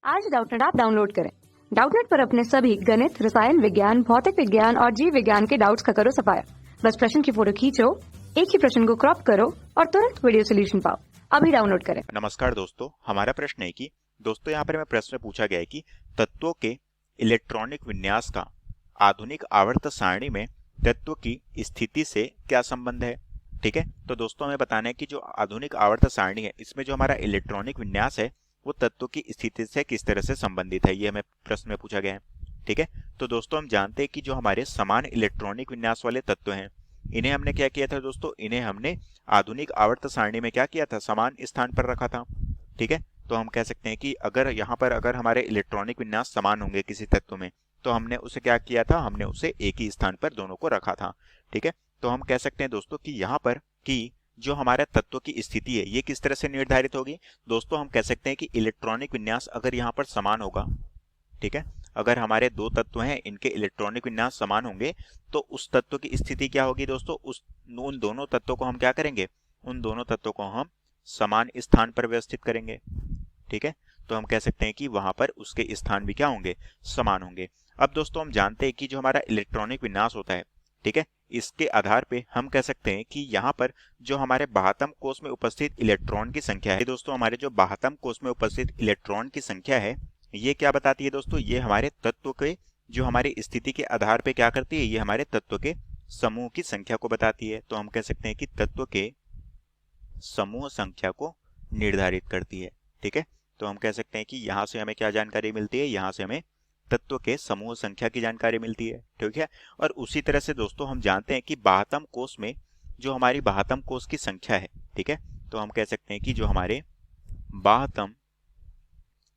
आज Doubtnut app download करें। Doubtnut पर अपने सभी गणित, रसायन विज्ञान, भौतिक विज्ञान और जीव विज्ञान के डाउट्स का करो सफाया। बस प्रश्न की फोटो खींचो, एक ही प्रश्न को क्रॉप करो और तुरंत वीडियो सोल्यूशन पाओ। अभी डाउनलोड करें। नमस्कार दोस्तों, हमारा प्रश्न है कि दोस्तों यहाँ पर हमें प्रश्न पूछा गया है कि तत्वों के इलेक्ट्रॉनिक विन्यास का आधुनिक आवर्त सारणी में तत्व की स्थिति से क्या संबंध है। ठीक है, तो दोस्तों हमें बताना है कि जो आधुनिक आवर्त सारणी है इसमें जो हमारा इलेक्ट्रॉनिक विन्यास है वो तत्व की स्थिति से किस तरह से संबंधित है, ये हमें प्रश्न में पूछा गया है। ठीक है, तो दोस्तों हम जानते हैं कि जो हमारे समान इलेक्ट्रॉनिक विन्यास वाले तत्व हैं इन्हें हमने क्या किया था दोस्तों, इन्हें हमने आधुनिक आवर्त सारणी में क्या किया था, समान स्थान पर रखा था। ठीक है, तो हम कह सकते हैं कि अगर यहाँ पर अगर हमारे इलेक्ट्रॉनिक विन्यास समान होंगे किसी तत्व में तो हमने उसे क्या किया था, हमने उसे एक ही स्थान पर दोनों को रखा था। ठीक है, तो हम कह सकते हैं दोस्तों कि यहाँ पर कि जो हमारे तत्व की स्थिति है ये किस तरह से निर्धारित होगी। दोस्तों हम कह सकते हैं कि इलेक्ट्रॉनिक विन्यास अगर यहाँ पर समान होगा, ठीक है, अगर हमारे दो तत्व हैं इनके इलेक्ट्रॉनिक विन्यास समान होंगे तो उस तत्व की स्थिति क्या होगी दोस्तों, उन दोनों तत्वों को हम क्या करेंगे, उन दोनों तत्वों को हम समान स्थान पर व्यवस्थित करेंगे। ठीक है, तो हम कह सकते हैं कि वहां पर उसके स्थान भी क्या होंगे, समान होंगे। अब दोस्तों हम जानते हैं कि जो हमारा इलेक्ट्रॉनिक विन्यास होता है, ठीक है, इसके आधार पे हम कह सकते हैं कि यहाँ पर जो हमारे बाह्यतम कोश में उपस्थित इलेक्ट्रॉन की संख्या है दोस्तों, हमारे जो बाह्यतम कोश में उपस्थित इलेक्ट्रॉन की संख्या है ये क्या बताती है दोस्तों, ये हमारे तत्व के जो हमारी स्थिति के आधार पे क्या करती है, ये हमारे तत्व के समूह की संख्या को बताती है। तो हम कह सकते हैं कि तत्व के समूह संख्या को निर्धारित करती है। ठीक है, तो हम कह सकते हैं कि यहाँ से हमें क्या जानकारी मिलती है, यहाँ से हमें तत्व के समूह संख्या की जानकारी मिलती है। ठीक है, और उसी तरह से दोस्तों हम जानते हैं कि बाह्यतम कोश में जो हमारी बाह्यतम कोश की संख्या है, ठीक है, तो हम कह सकते हैं कि जो हमारे बाह्यतम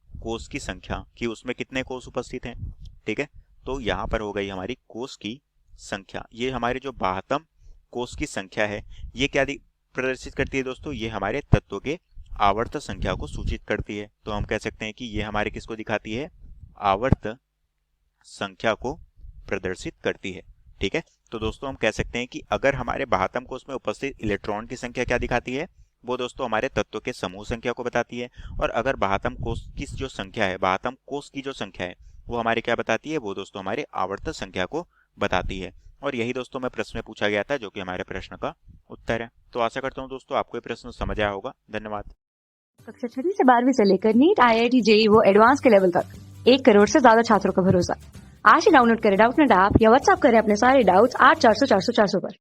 कोश की संख्या कि उसमें कितने कोश उपस्थित हैं। ठीक है, तो यहाँ पर हो गई हमारी कोश की संख्या। ये हमारे जो बाह्यतम कोश की संख्या है ये क्या प्रदर्शित करती है दोस्तों, ये हमारे तत्व के आवर्त संख्या को सूचित करती है। तो हम कह सकते हैं कि ये हमारे किसको दिखाती है, आवर्त संख्या को प्रदर्शित करती है। ठीक है, तो दोस्तों हम कह सकते हैं कि अगर हमारे बाह्यतम कोश में उपस्थित इलेक्ट्रॉन की संख्या क्या दिखाती है, वो दोस्तों हमारे तत्व के समूह संख्या को बताती है। और अगर बाह्यतम कोश की जो संख्या है, बाह्यतम कोश की जो संख्या है वो हमारे क्या बताती है, वो दोस्तों हमारे आवर्त संख्या को बताती है। और यही दोस्तों में प्रश्न में पूछा गया था जो कि हमारे प्रश्न का उत्तर है। तो आशा करता हूँ दोस्तों आपको ये प्रश्न समझ आया होगा। धन्यवाद। कक्षा 6 से 12वीं से लेकर नीट, IIT, JEE वो एडवांस के लेवल तक 1 करोड़ से ज्यादा छात्रों का भरोसा। आज ही डाउनलोड करें डाउटनेट ऐप या व्हाट्सएप करें अपने सारे डाउट्स 8400 400 400 पर।